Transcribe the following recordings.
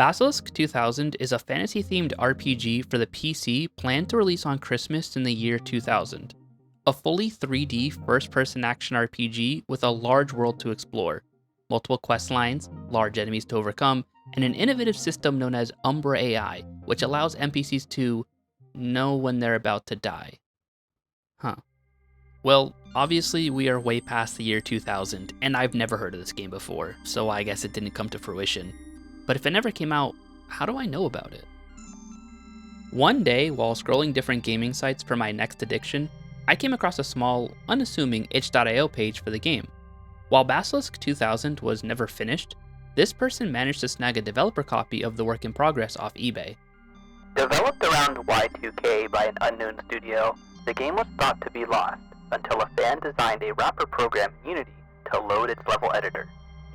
Basilisk 2000 is a fantasy-themed RPG for the PC planned to release on Christmas in the year 2000. A fully 3D first-person action RPG with a large world to explore, multiple quest lines, large enemies to overcome, and an innovative system known as Umbra AI, which allows NPCs to know when they're about to die. Huh. Well, obviously we are way past the year 2000, and I've never heard of this game before, so I guess it didn't come to fruition. But if it never came out, how do I know about it? One day, while scrolling different gaming sites for my next addiction, I came across a small, unassuming itch.io page for the game. While Basilisk 2000 was never finished, this person managed to snag a developer copy of the work in progress off eBay. Developed around Y2K by an unknown studio, the game was thought to be lost until a fan designed a wrapper program in Unity to load its level editor.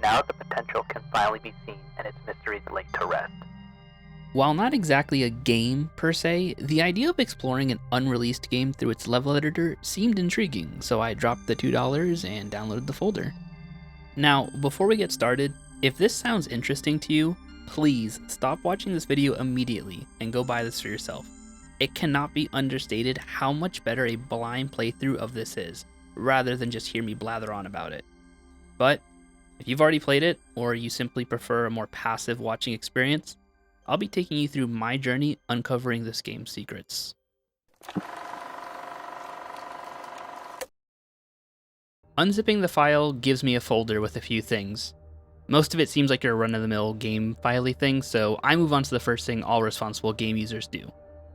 Now the potential can finally be seen and its mysteries laid to rest. While not exactly a game per se, the idea of exploring an unreleased game through its level editor seemed intriguing, so I dropped the $2 and downloaded the folder. Now, before we get started, if this sounds interesting to you, please stop watching this video immediately and go buy this for yourself. It cannot be understated how much better a blind playthrough of this is, rather than just hear me blather on about it. But if you've already played it, or you simply prefer a more passive watching experience, I'll be taking you through my journey uncovering this game's secrets. Unzipping the file gives me a folder with a few things. Most of it seems like your run-of-the-mill game file-y thing, so I move on to the first thing all responsible game users do,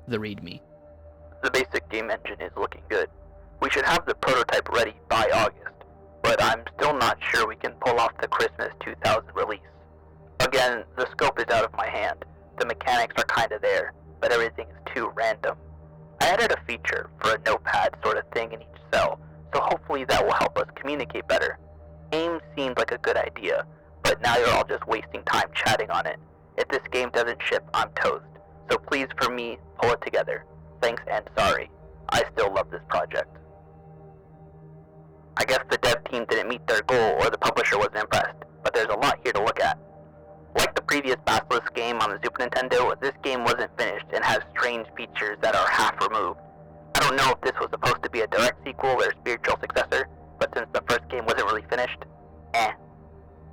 the README. The basic game engine is looking good. We should have the prototype ready by August, but I'm still not sure we can pull off the Christmas 2000 release. Again, the scope is out of my hand. The mechanics are kinda there, but everything is too random. I added a feature for a notepad sort of thing in each cell, so hopefully that will help us communicate better. AIM seemed like a good idea, but now you're all just wasting time chatting on it. If this game doesn't ship, I'm toast. So please, for me, pull it together. Thanks and sorry. I still love this project. I guess the dev team didn't meet their goal or the publisher wasn't impressed, but there's a lot here to look at. Like the previous Basilisk game on the Super Nintendo, this game wasn't finished and has strange features that are half removed. I don't know if this was supposed to be a direct sequel or spiritual successor, but since the first game wasn't really finished,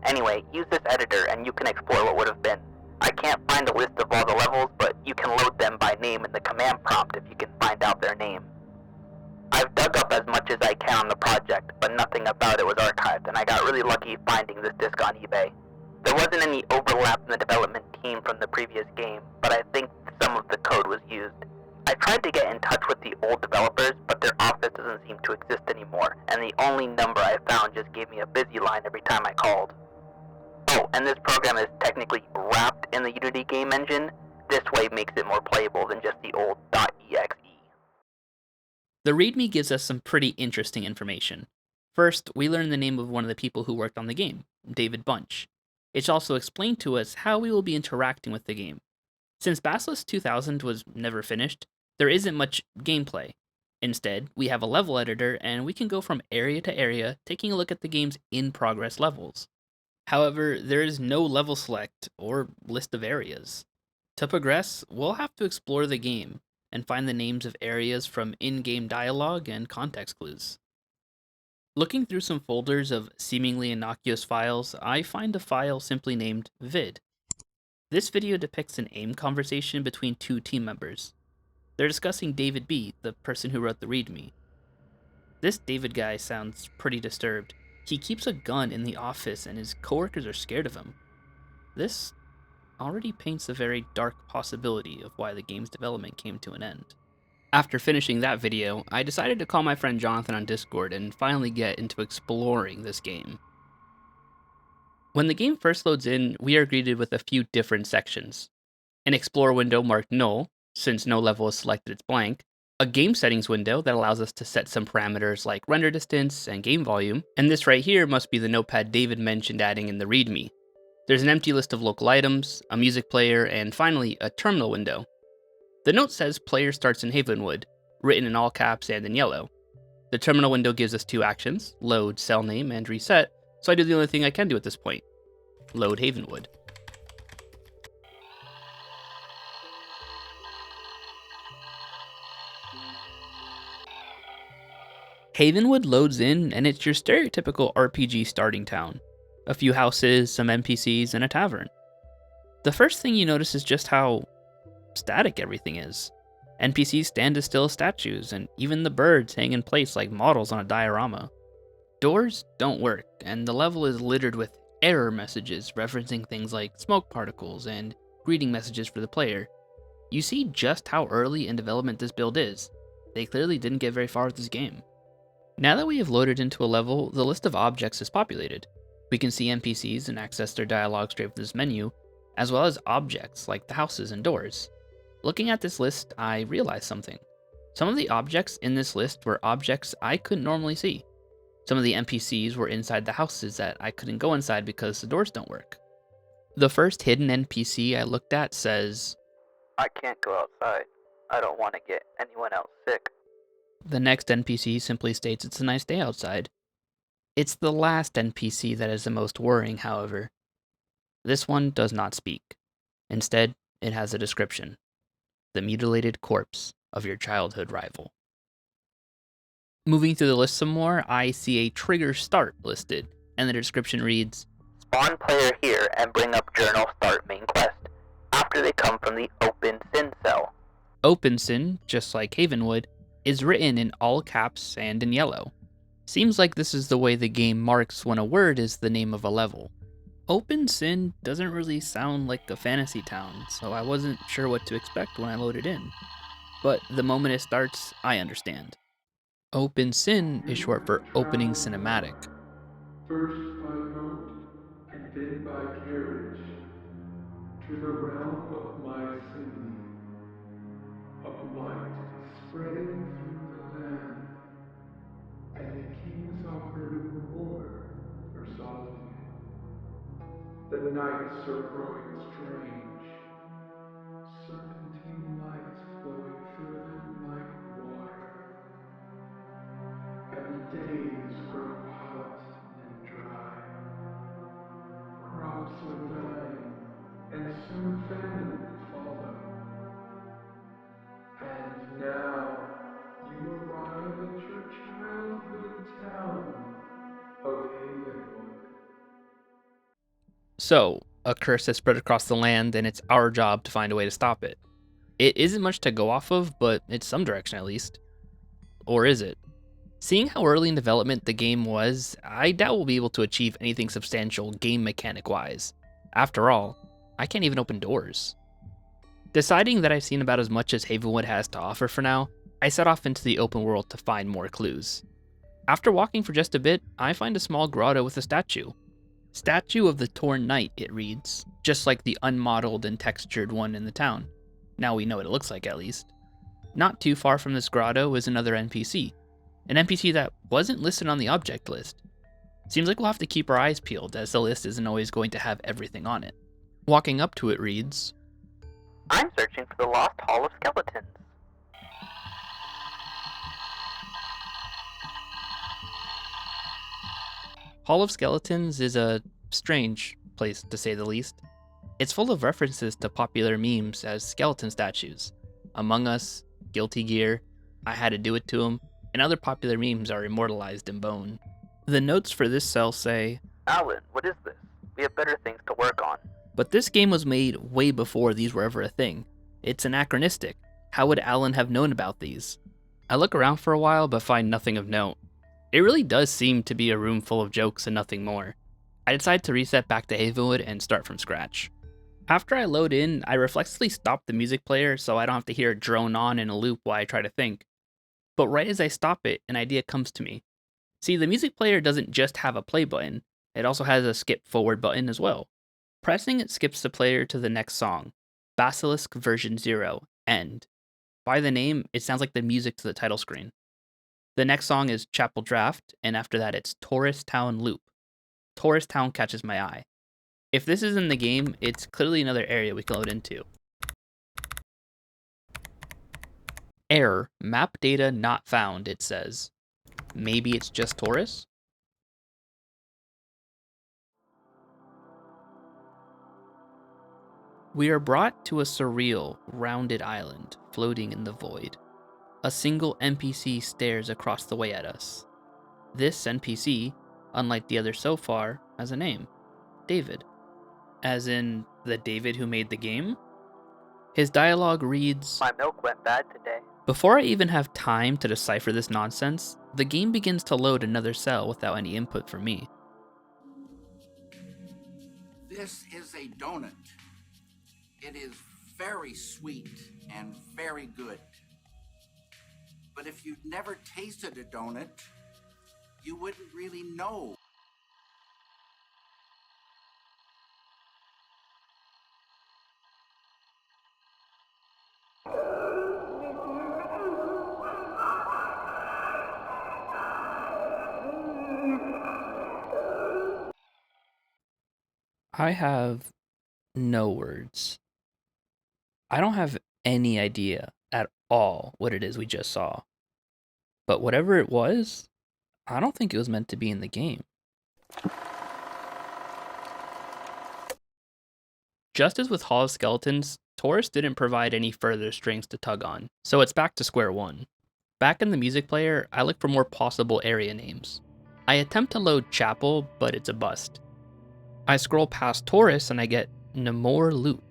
Anyway, use this editor and you can explore what would have been. I can't find a list of all the levels, but you can load them by name in the command prompt if you can find out their name. I've dug up as much as I can on the project, but nothing about it was archived, and I got really lucky finding this disc on eBay. There wasn't any overlap in the development team from the previous game, but I think some of the code was used. I tried to get in touch with the old developers, but their office doesn't seem to exist anymore, and the only number I found just gave me a busy line every time I called. Oh, and this program is technically wrapped in the Unity game engine. This way makes it more playable than just the old .exe. The README gives us some pretty interesting information. First, we learn the name of one of the people who worked on the game, David Bunch. It's also explained to us how we will be interacting with the game. Since Basilisk 2000 was never finished, there isn't much gameplay. Instead, we have a level editor and we can go from area to area taking a look at the game's in-progress levels. However, there is no level select or list of areas. To progress, we'll have to explore the game and find the names of areas from in-game dialogue and context clues. Looking through some folders of seemingly innocuous files, I find a file simply named vid. This video depicts an AIM conversation between two team members. They're discussing David B., the person who wrote the README. This David guy sounds pretty disturbed. He keeps a gun in the office and his coworkers are scared of him. This already paints a very dark possibility of why the game's development came to an end. After finishing that video, I decided to call my friend Jonathan on Discord and finally get into exploring this game. When the game first loads in, we are greeted with a few different sections. An Explore window marked Null, since no level is selected it's blank, a Game Settings window that allows us to set some parameters like render distance and game volume, and this right here must be the notepad David mentioned adding in the README. There's an empty list of local items, a music player, and finally, a terminal window. The note says player starts in Havenwood, written in all caps and in yellow. The terminal window gives us two actions, load cell name and reset, so I do the only thing I can do at this point, load Havenwood. Havenwood loads in, and it's your stereotypical RPG starting town. A few houses, some NPCs, and a tavern. The first thing you notice is just how static everything is. NPCs stand as still as statues, and even the birds hang in place like models on a diorama. Doors don't work, and the level is littered with error messages referencing things like smoke particles and greeting messages for the player. You see just how early in development this build is. They clearly didn't get very far with this game. Now that we have loaded into a level, the list of objects is populated. We can see NPCs and access their dialogue straight from this menu, as well as objects like the houses and doors. Looking at this list, I realized something. Some of the objects in this list were objects I couldn't normally see. Some of the NPCs were inside the houses that I couldn't go inside because the doors don't work. The first hidden NPC I looked at says, I can't go outside. I don't want to get anyone else sick. The next NPC simply states it's a nice day outside. It's the last NPC that is the most worrying, however. This one does not speak. Instead, it has a description. The mutilated corpse of your childhood rival. Moving through the list some more, I see a trigger start listed, and the description reads, Spawn player here and bring up journal start main quest, after they come from the open sin cell. Open sin, just like Havenwood, is written in all caps and in yellow. Seems like this is the way the game marks when a word is the name of a level. Open sin doesn't really sound like a fantasy town, so I wasn't sure what to expect when I loaded in. But the moment it starts, I understand. Open sin is short for opening cinematic. First by boat and then by carriage, to the realm of Mycenae, of light spreading through the land, and the kings offered a reward for solving it. The nights are growing strange, serpentine lights flowing through them like water, and the days grow hot and dry. Crops are dying, and soon famine will follow. And now you arrive at your childhood town of Havenwood. So, a curse has spread across the land, and it's our job to find a way to stop it. It isn't much to go off of, but it's some direction at least. Or is it? Seeing how early in development the game was, I doubt we'll be able to achieve anything substantial game mechanic-wise. After all, I can't even open doors. Deciding that I've seen about as much as Havenwood has to offer for now, I set off into the open world to find more clues. After walking for just a bit, I find a small grotto with a statue. Statue of the Torn Knight, it reads, just like the unmodeled and textured one in the town. Now we know what it looks like, at least. Not too far from this grotto is another NPC. An NPC that wasn't listed on the object list. Seems like we'll have to keep our eyes peeled, as the list isn't always going to have everything on it. Walking up to it reads, I'm searching for the lost Hall of Skeletons. Hall of Skeletons is a strange place, to say the least. It's full of references to popular memes as skeleton statues. Among Us, Guilty Gear, I Had to Do It to 'Em, and other popular memes are immortalized in bone. The notes for this cell say, Alan, what is this? We have better things to work on. but this game was made way before these were ever a thing. It's anachronistic. How would Alan have known about these? I look around for a while but find nothing of note. It really does seem to be a room full of jokes and nothing more. I decide to reset back to Havenwood and start from scratch. After I load in, I reflexively stop the music player so I don't have to hear it drone on in a loop while I try to think. But right as I stop it, an idea comes to me. See, the music player doesn't just have a play button, it also has a skip forward button as well. Pressing it skips the player to the next song, Basilisk version 0, End. By the name, it sounds like the music to the title screen. The next song is Chapel Draft, and after that it's Taurus Town Loop. Taurus Town catches my eye. If this is in the game, it's clearly another area we can load into. Error, map data not found, it says. Maybe it's just Taurus? We are brought to a surreal, rounded island floating in the void. A single NPC stares across the way at us, This NPC, unlike the others so far, has a name, David. As in the David who made the game? His dialogue reads, My milk went bad today. Before I even have time to decipher this nonsense, the game begins to load another cell without any input from me. This is a donut. It is very sweet and very good. But if you'd never tasted a donut, you wouldn't really know. I have no words. I don't have any idea at all what it is we just saw. But whatever it was, I don't think it was meant to be in the game. Just as with Hall of Skeletons, Taurus didn't provide any further strings to tug on, so it's back to square one. Back in the music player, I look for more possible area names. I attempt to load Chapel, but it's a bust. I scroll past Taurus and I get Neore Loop.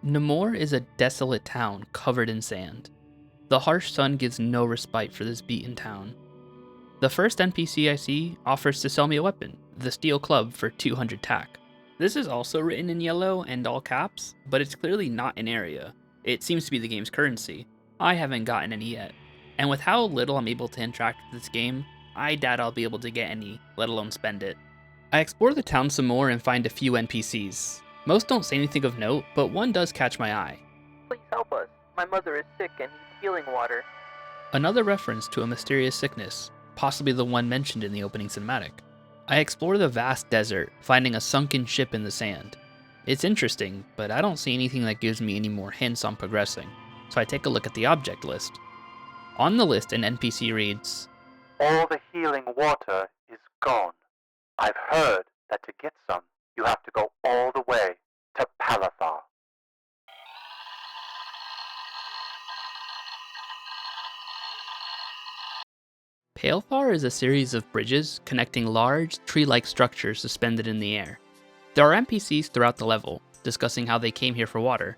Neore is a desolate town covered in sand. The harsh sun gives no respite for this beaten town. The first NPC I see offers to sell me a weapon, the steel club, for 200 tack. This is also written in yellow and all caps, but it's clearly not an area. It seems to be the game's currency. I haven't gotten any yet. And with how little I'm able to interact with this game, I doubt I'll be able to get any, let alone spend it. I explore the town some more and find a few NPCs. Most don't say anything of note, but one does catch my eye. Please help us. My mother is sick and needs healing water. Another reference to a mysterious sickness, possibly the one mentioned in the opening cinematic. I explore the vast desert, finding a sunken ship in the sand. It's interesting, but I don't see anything that gives me any more hints on progressing, so I take a look at the object list. On the list, an NPC reads, All the healing water is gone. I've heard that to get some, you have to go all the way to Palethar. Palthar is a series of bridges connecting large, tree-like structures suspended in the air. There are NPCs throughout the level, discussing how they came here for water.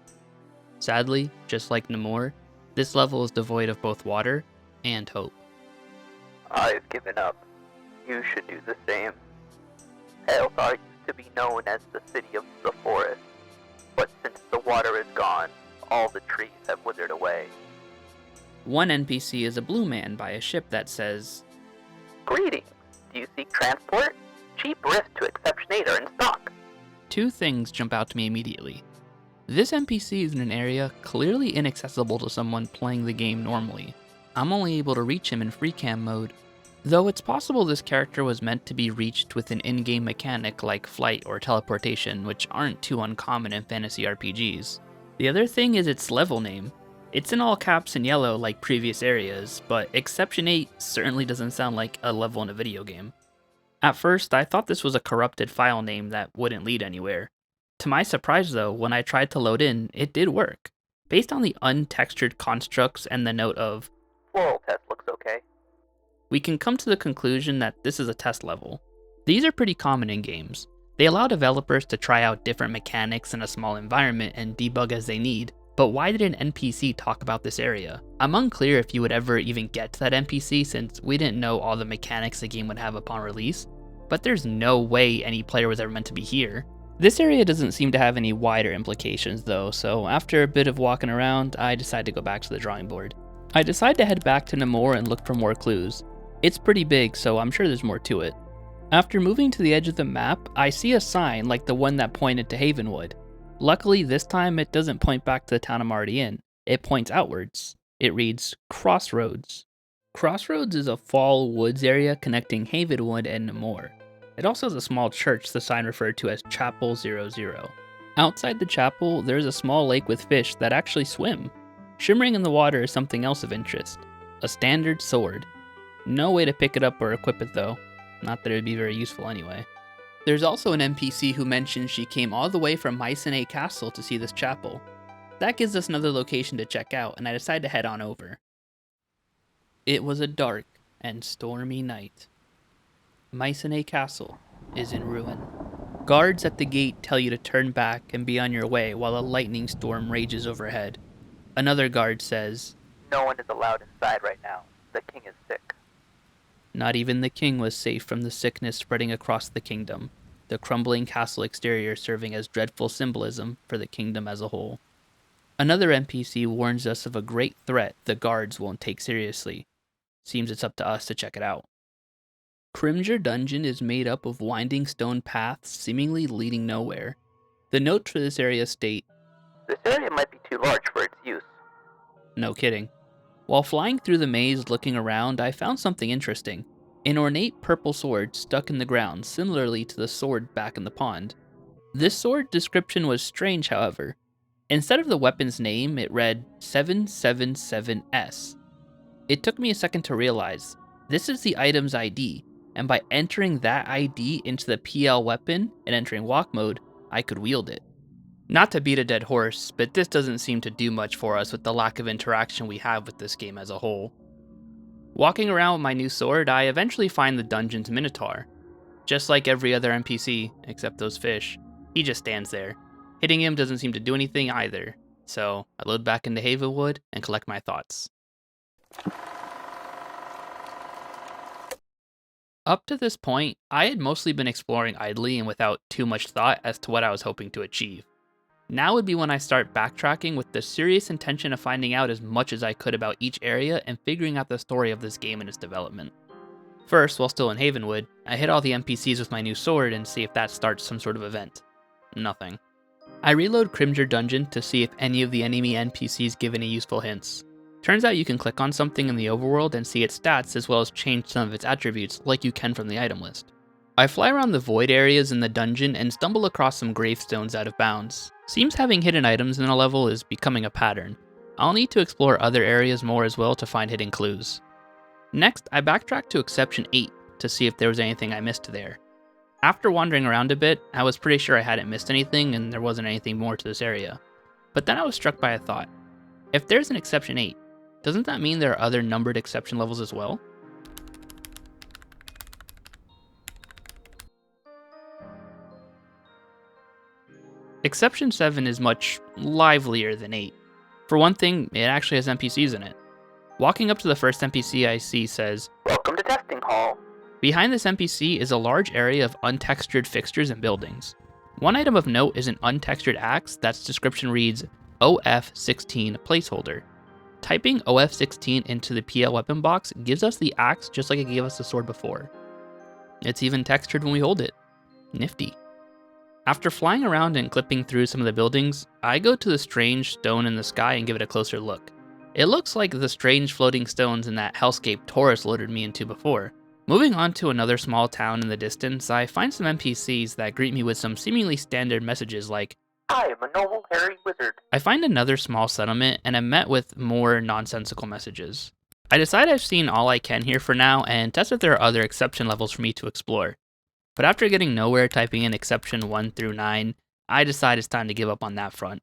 Sadly, just like Neore, this level is devoid of both water and hope. I've given up. You should do the same. Palthar used to be known as the city of the forest, but since the water is gone, all the trees have withered away. One NPC is a blue man by a ship that says, Greetings. Do you seek transport? Cheap risk to Exception 8 are in stock. Two things jump out to me immediately. This NPC is in an area clearly inaccessible to someone playing the game normally. I'm only able to reach him in free cam mode, though it's possible this character was meant to be reached with an in-game mechanic like flight or teleportation, which aren't too uncommon in fantasy RPGs. The other thing is its level name. It's in all caps and yellow like previous areas, but Exception 8 certainly doesn't sound like a level in a video game. At first, I thought this was a corrupted file name that wouldn't lead anywhere. To my surprise though, when I tried to load in, it did work. Based on the untextured constructs and the note of, Floral test looks okay. we can come to the conclusion that this is a test level. These are pretty common in games. They allow developers to try out different mechanics in a small environment and debug as they need, but why did an NPC talk about this area? I'm unclear if you would ever even get to that NPC since we didn't know all the mechanics the game would have upon release, but there's no way any player was ever meant to be here. This area doesn't seem to have any wider implications though, so after a bit of walking around, I decide to go back to the drawing board. I decide to head back to Neore and look for more clues. It's pretty big, so I'm sure there's more to it. After moving to the edge of the map, I see a sign like the one that pointed to Havenwood. Luckily, this time it doesn't point back to the town I'm already in. It points outwards. It reads, Crossroads. Crossroads is a fall woods area connecting Havenwood and Neore. It also has a small church the sign referred to as Chapel 00. Outside the chapel, there's a small lake with fish that actually swim. Shimmering in the water is something else of interest. A standard sword. No way to pick it up or equip it though. Not that it would be very useful anyway. There's also an NPC who mentions she came all the way from Mycenae Castle to see this chapel. That gives us another location to check out, and I decide to head on over. It was a dark and stormy night. Mycenae Castle is in ruin. Guards at the gate tell you to turn back and be on your way while a lightning storm rages overhead. Another guard says, No one is allowed inside right now. The king is sick. not even the king was safe from the sickness spreading across the kingdom, the crumbling castle exterior serving as dreadful symbolism for the kingdom as a whole. Another NPC warns us of a great threat the guards won't take seriously. Seems it's up to us to check it out. Crimger Dungeon is made up of winding stone paths seemingly leading nowhere. The notes for this area state, This area might be too large for its use. no kidding. While flying through the maze looking around, I found something interesting. An ornate purple sword stuck in the ground, similarly to the sword back in the pond. This sword description was strange, however. Instead of the weapon's name, it read 777S. It took me a second to realize, this is the item's ID, and by entering that ID into the PL weapon and entering walk mode, I could wield it. Not to beat a dead horse, but this doesn't seem to do much for us with the lack of interaction we have with this game as a whole. Walking around with my new sword, I eventually find the dungeon's minotaur. Just like every other NPC, except those fish, he just stands there. Hitting him doesn't seem to do anything either, so I load back into Havenwood and collect my thoughts. Up to this point, I had mostly been exploring idly and without too much thought as to what I was hoping to achieve. Now would be when I start backtracking with the serious intention of finding out as much as I could about each area and figuring out the story of this game and its development. First, while still in Havenwood, I hit all the NPCs with my new sword and see if that starts some sort of event. Nothing. I reload Crimger Dungeon to see if any of the enemy NPCs give any useful hints. Turns out you can click on something in the overworld and see its stats as well as change some of its attributes like you can from the item list. I fly around the void areas in the dungeon and stumble across some gravestones out of bounds. Seems having hidden items in a level is becoming a pattern. I'll need to explore other areas more as well to find hidden clues. Next, I backtracked to Exception 8 to see if there was anything I missed there. After wandering around a bit, I was pretty sure I hadn't missed anything and there wasn't anything more to this area. But then I was struck by a thought. If there's an Exception 8, doesn't that mean there are other numbered exception levels as well? Exception 7 is much livelier than 8. For one thing, it actually has NPCs in it. Walking up to the first NPC I see says, Welcome to Testing Hall. behind this NPC is a large area of untextured fixtures and buildings. One item of note is an untextured axe that's description reads OF16 placeholder. Typing OF16 into the PL weapon box gives us the axe just like it gave us the sword before. It's even textured when we hold it. Nifty. After flying around and clipping through some of the buildings, I go to the strange stone in the sky and give it a closer look. It looks like the strange floating stones in that hellscape Taurus loaded me into before. Moving on to another small town in the distance, I find some NPCs that greet me with some seemingly standard messages like, I am a noble hairy wizard. I find another small settlement and am met with more nonsensical messages. I decide I've seen all I can here for now and test if there are other exception levels for me to explore. But after getting nowhere typing in exception 1 through 9, I decide it's time to give up on that front.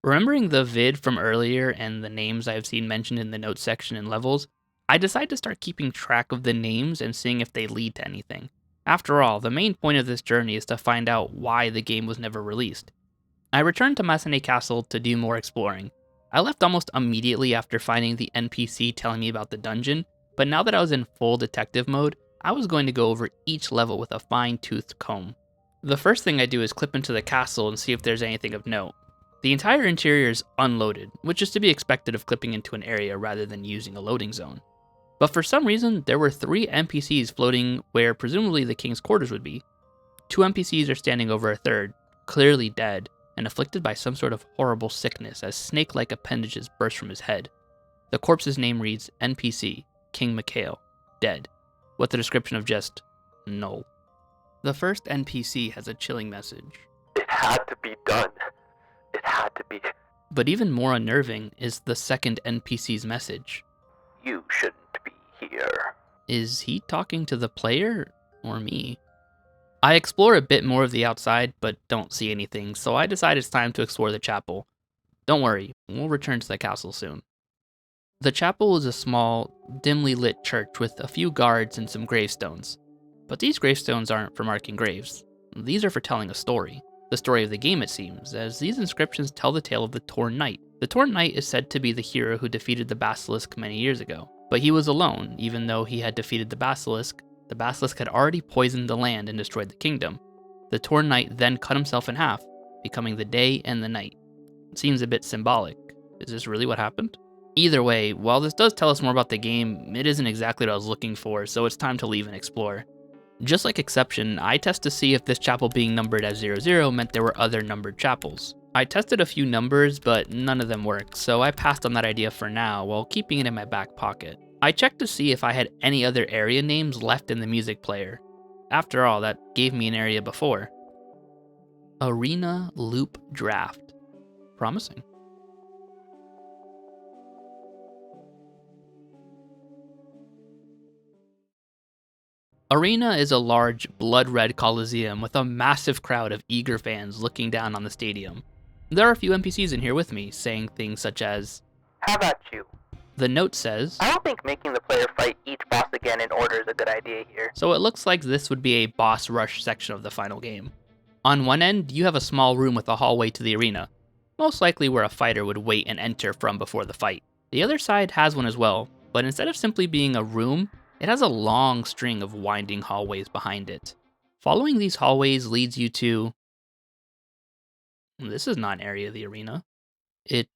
Remembering the vid from earlier and the names I've seen mentioned in the notes section and levels, I decide to start keeping track of the names and seeing if they lead to anything. After all, the main point of this journey is to find out why the game was never released. I returned to Mycenae Castle to do more exploring. I left almost immediately after finding the NPC telling me about the dungeon, but now that I was in full detective mode, I was going to go over each level with a fine-toothed comb. The first thing I do is clip into the castle and see if there's anything of note. The entire interior is unloaded, which is to be expected of clipping into an area rather than using a loading zone. But for some reason, there were 3 NPCs floating where presumably the king's quarters would be. 2 NPCs are standing over a third, clearly dead, and afflicted by some sort of horrible sickness as snake-like appendages burst from his head. The corpse's name reads NPC, King Mikhail, dead, with the description of just, null. The first NPC has a chilling message. It had to be done. It had to be. But even more unnerving is the second NPC's message. You shouldn't be here. Is he talking to the player or me? I explore a bit more of the outside, but don't see anything, so I decide it's time to explore the chapel. Don't worry, we'll return to the castle soon. The chapel is a small, dimly lit church with a few guards and some gravestones. But these gravestones aren't for marking graves. These are for telling a story. The story of the game, it seems, as these inscriptions tell the tale of the Torn Knight. The Torn Knight is said to be the hero who defeated the Basilisk many years ago. But he was alone. Even though he had defeated the Basilisk had already poisoned the land and destroyed the kingdom. The Torn Knight then cut himself in half, becoming the day and the night. It seems a bit symbolic. Is this really what happened? Either way, while this does tell us more about the game, it isn't exactly what I was looking for, so it's time to leave and explore. Just like Exception, I test to see if this chapel being numbered as 00 meant there were other numbered chapels. I tested a few numbers, but none of them worked, so I passed on that idea for now while keeping it in my back pocket. I checked to see if I had any other area names left in the music player. After all, that gave me an area before. Arena Loop Draft. Promising. Arena is a large, blood-red coliseum with a massive crowd of eager fans looking down on the stadium. There are a few NPCs in here with me, saying things such as, How about you? The note says, I don't think making the player fight each boss again in order is a good idea here. so it looks like this would be a boss rush section of the final game. On one end, you have a small room with a hallway to the arena, most likely where a fighter would wait and enter from before the fight. The other side has one as well, but instead of simply being a room, it has a long string of winding hallways behind it. Following these hallways leads you to... This is not an area of the arena. It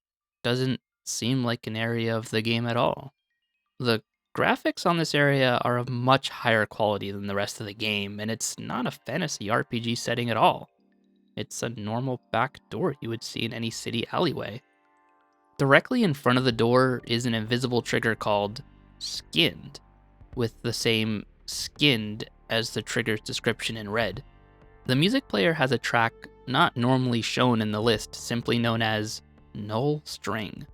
doesn't seem like an area of the game at all. The graphics on this area are of much higher quality than the rest of the game, and it's not a fantasy RPG setting at all. It's a normal back door you would see in any city alleyway. Directly in front of the door is an invisible trigger called Skinned, with the same skinned as the trigger's description in red. The music player has a track not normally shown in the list, simply known as Null String.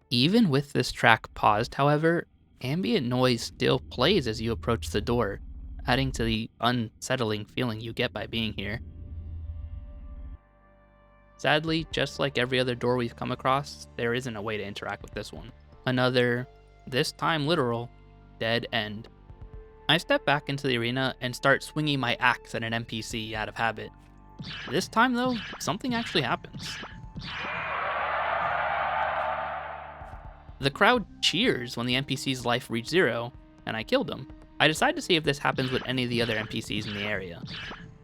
Even with this track paused, however, ambient noise still plays as you approach the door, adding to the unsettling feeling you get by being here. Sadly, just like every other door we've come across, there isn't a way to interact with this one. Another, this time literal, dead end. I step back into the arena and start swinging my axe at an NPC out of habit. This time though, something actually happens. The crowd cheers when the NPC's life reached 0, and I killed him. I decide to see if this happens with any of the other NPCs in the area.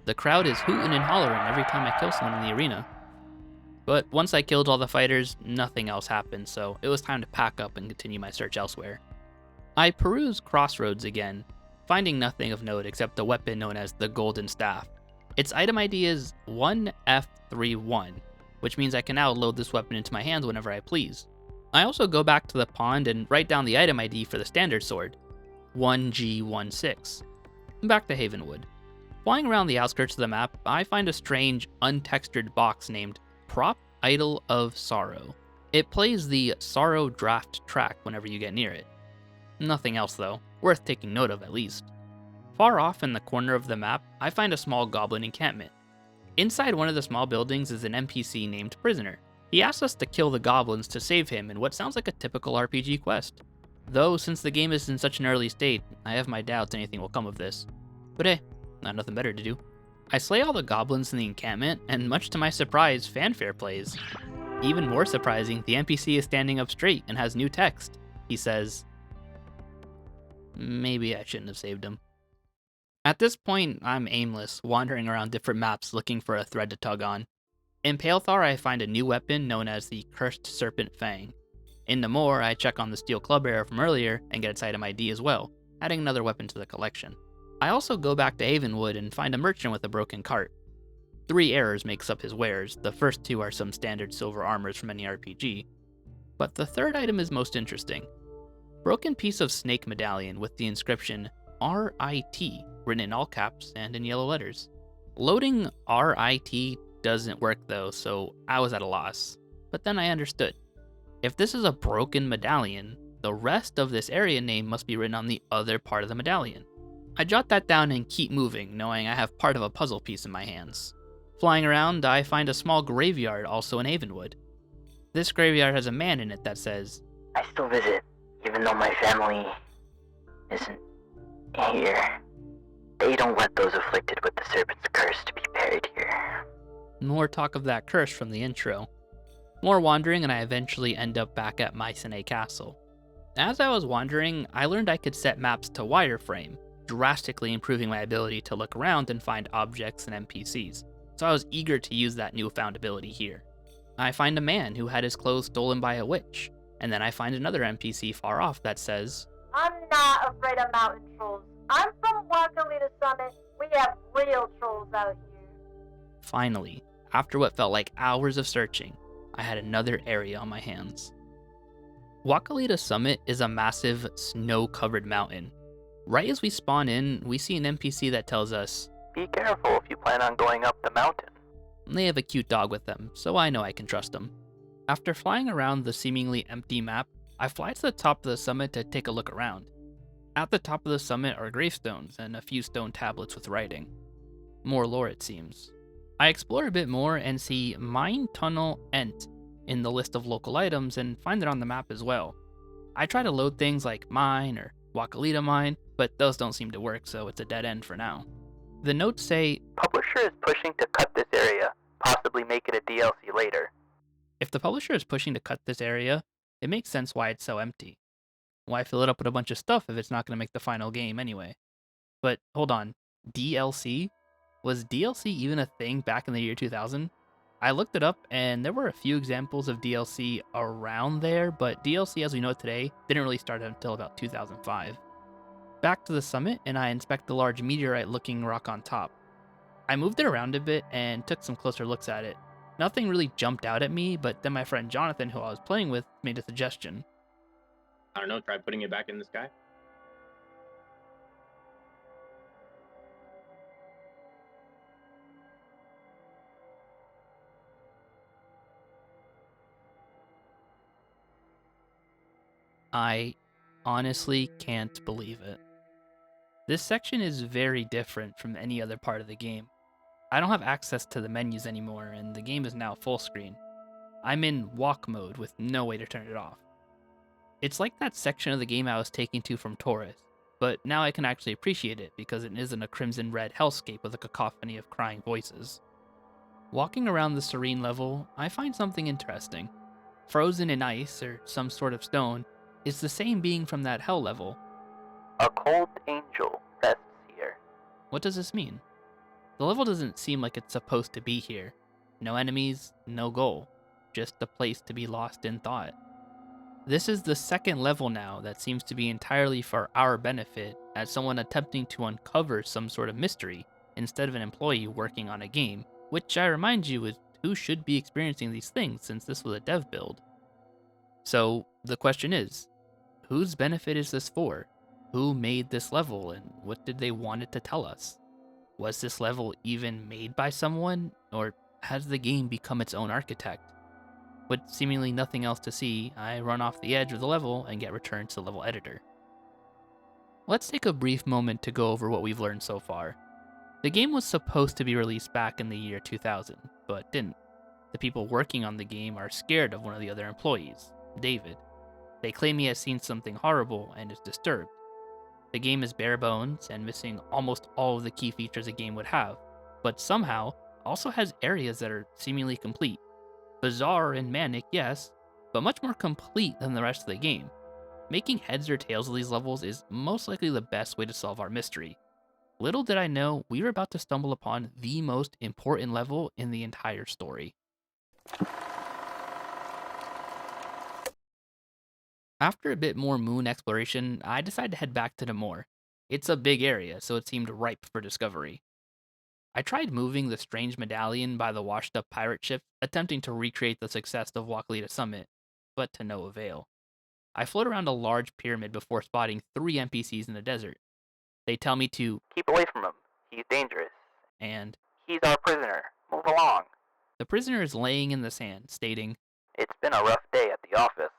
The crowd is hooting and hollering every time I kill someone in the arena. But once I killed all the fighters, nothing else happened, so it was time to pack up and continue my search elsewhere. I peruse Crossroads again, finding nothing of note except the weapon known as the Golden Staff. Its item ID is 1F31, which means I can now load this weapon into my hands whenever I please. I also go back to the pond and write down the item ID for the standard sword, 1G16. Back to Havenwood. Flying around the outskirts of the map, I find a strange, untextured box named Prop Idol of Sorrow. It plays the Sorrow Draft track whenever you get near it. Nothing else though, worth taking note of at least. Far off in the corner of the map, I find a small goblin encampment. Inside one of the small buildings is an NPC named Prisoner. He asks us to kill the goblins to save him in what sounds like a typical RPG quest. Though, since the game is in such an early state, I have my doubts anything will come of this. But hey, not nothing better to do. I slay all the goblins in the encampment, and much to my surprise, fanfare plays. Even more surprising, the NPC is standing up straight and has new text. He says, maybe I shouldn't have saved him. At this point, I'm aimless, wandering around different maps looking for a thread to tug on. In Palethar, I find a new weapon known as the Cursed Serpent Fang. In Neore, I check on the steel club arrow from earlier and get its item ID as well, adding another weapon to the collection. I also go back to Havenwood and find a merchant with a broken cart. 3 errors makes up his wares, the first 2 are some standard silver armors from any RPG. But the third item is most interesting. Broken piece of snake medallion with the inscription RIT written in all caps and in yellow letters. Loading RIT doesn't work though, so I was at a loss. But then I understood. If this is a broken medallion, the rest of this area name must be written on the other part of the medallion. I jot that down and keep moving, knowing I have part of a puzzle piece in my hands. Flying around, I find a small graveyard also in Havenwood. This graveyard has a man in it that says, I still visit, even though my family isn't here. They don't let those afflicted with the serpent's curse to be buried here. more talk of that curse from the intro. More wandering, and I eventually end up back at Mycenae Castle. As I was wandering, I learned I could set maps to wireframe, drastically improving my ability to look around and find objects and NPCs, so I was eager to use that newfound ability here. I find a man who had his clothes stolen by a witch, and then I find another NPC far off that says, I'm not afraid of mountain trolls. I'm from Wacalita Summit. We have real trolls out here. Finally, after what felt like hours of searching, I had another area on my hands. Wacalita Summit is a massive, snow-covered mountain. Right as we spawn in, we see an NPC that tells us, Be careful if you plan on going up the mountain. they have a cute dog with them, so I know I can trust them. After flying around the seemingly empty map, I fly to the top of the summit to take a look around. At the top of the summit are gravestones and a few stone tablets with writing. More lore, it seems. I explore a bit more and see Mine Tunnel Ent in the list of local items and find it on the map as well. I try to load things like Mine or Wacalita Mine, but those don't seem to work, so it's a dead end for now. The notes say, Publisher is pushing to cut this area, possibly make it a DLC later. if the publisher is pushing to cut this area, it makes sense why it's so empty. Why fill it up with a bunch of stuff if it's not going to make the final game anyway? But hold on, DLC? Was DLC even a thing back in the year 2000? I looked it up and there were a few examples of DLC around there, but DLC as we know it today didn't really start until about 2005. Back to the summit, and I inspect the large meteorite-looking rock on top. I moved it around a bit and took some closer looks at it. Nothing really jumped out at me, but then my friend Jonathan, who I was playing with, made a suggestion. I don't know, try putting it back in the sky. I honestly can't believe it. This section is very different from any other part of the game. I don't have access to the menus anymore, and the game is now full screen. I'm in walk mode with no way to turn it off. It's like that section of the game I was taken to from Taurus, but now I can actually appreciate it because it isn't a crimson red hellscape with a cacophony of crying voices. Walking around the serene level, I find something interesting. Frozen in ice, or some sort of stone, is the same being from that hell level. A cold angel rests here. What does this mean? The level doesn't seem like it's supposed to be here. No enemies, no goal. Just a place to be lost in thought. This is the second level now that seems to be entirely for our benefit, as someone attempting to uncover some sort of mystery, instead of an employee working on a game, which I remind you is who should be experiencing these things since this was a dev build. So, the question is, whose benefit is this for? Who made this level, and what did they want it to tell us? Was this level even made by someone, or has the game become its own architect? With seemingly nothing else to see, I run off the edge of the level and get returned to the level editor. Let's take a brief moment to go over what we've learned so far. The game was supposed to be released back in the year 2000, but didn't. The people working on the game are scared of one of the other employees, David. They claim he has seen something horrible and is disturbed. The game is bare bones and missing almost all of the key features a game would have, but somehow also has areas that are seemingly complete. Bizarre and manic, yes, but much more complete than the rest of the game. Making heads or tails of these levels is most likely the best way to solve our mystery. Little did I know we were about to stumble upon the most important level in the entire story. After a bit more moon exploration, I decided to head back to Neore. It's a big area, so it seemed ripe for discovery. I tried moving the strange medallion by the washed-up pirate ship, attempting to recreate the success of Wacalita Summit, but to no avail. I float around a large pyramid before spotting 3 NPCs in the desert. They tell me to Keep away from him. He's dangerous. and He's our prisoner. Move along. the prisoner is laying in the sand, stating, It's been a rough day at the office.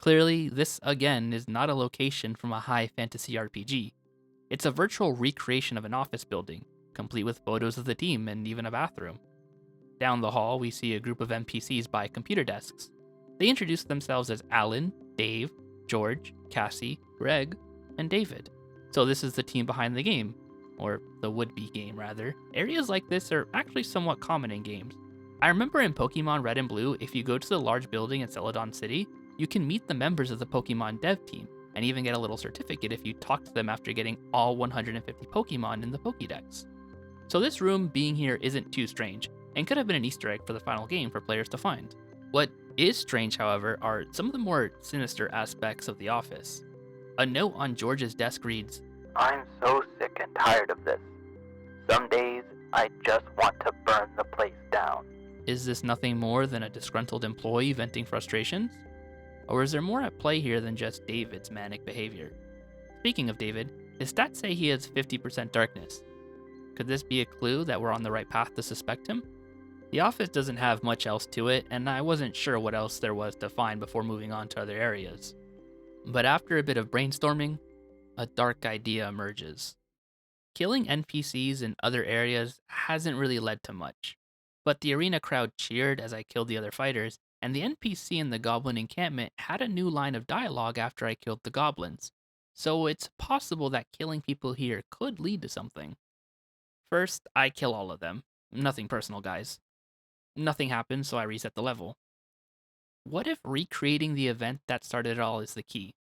Clearly, this again is not a location from a high fantasy RPG. It's a virtual recreation of an office building, complete with photos of the team and even a bathroom. Down the hall, we see a group of NPCs by computer desks. They introduce themselves as Alan, Dave, George, Cassie, Greg, and David. So this is the team behind the game, or the would-be game rather. Areas like this are actually somewhat common in games. I remember in Pokemon Red and Blue, if you go to the large building in Celadon City, you can meet the members of the Pokemon dev team, and even get a little certificate if you talk to them after getting all 150 Pokemon in the Pokédex. So this room being here isn't too strange, and could have been an Easter egg for the final game for players to find. What is strange, however, are some of the more sinister aspects of the office. A note on George's desk reads, I'm so sick and tired of this. Some days, I just want to burn the place down. Is this nothing more than a disgruntled employee venting frustrations? Or is there more at play here than just David's manic behavior? Speaking of David, his stats say he has 50% darkness. Could this be a clue that we're on the right path to suspect him? The office doesn't have much else to it, and I wasn't sure what else there was to find before moving on to other areas. But after a bit of brainstorming, a dark idea emerges. Killing NPCs in other areas hasn't really led to much, but the arena crowd cheered as I killed the other fighters, and the NPC in the Goblin encampment had a new line of dialogue after I killed the goblins, so it's possible that killing people here could lead to something. First, I kill all of them. Nothing personal, guys. Nothing happens, so I reset the level. What if recreating the event that started it all is the key?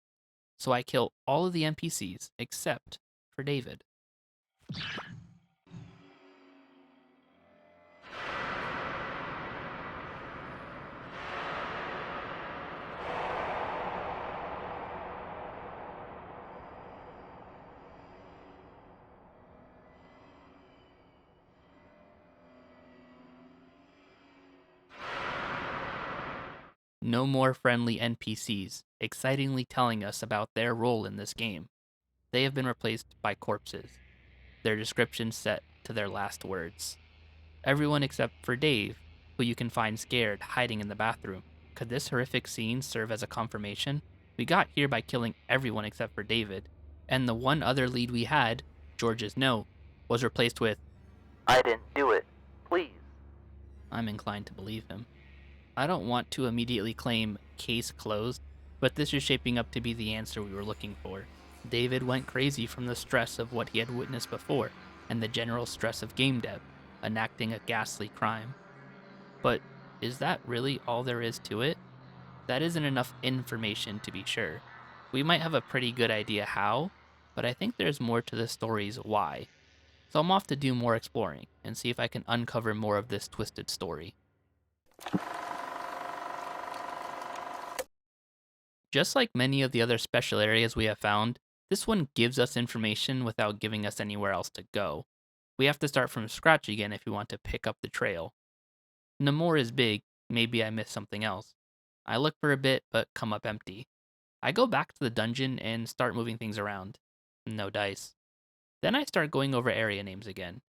So I kill all of the NPCs except for David. No more friendly NPCs, excitingly telling us about their role in this game. They have been replaced by corpses, their descriptions set to their last words. Everyone except for Dave, who you can find scared, hiding in the bathroom. Could this horrific scene serve as a confirmation? We got here by killing everyone except for David, and the one other lead we had, George's note, was replaced with, I didn't do it. Please. I'm inclined to believe him. I don't want to immediately claim case closed, but this is shaping up to be the answer we were looking for. David went crazy from the stress of what he had witnessed before, and the general stress of game dev, enacting a ghastly crime. But is that really all there is to it? That isn't enough information to be sure. We might have a pretty good idea how, but I think there's more to the story's why. So I'm off to do more exploring, and see if I can uncover more of this twisted story. Just like many of the other special areas we have found, this one gives us information without giving us anywhere else to go. We have to start from scratch again if we want to pick up the trail. Neore is big, maybe I missed something else. I look for a bit, but come up empty. I go back to the dungeon and start moving things around. No dice. Then I start going over area names again.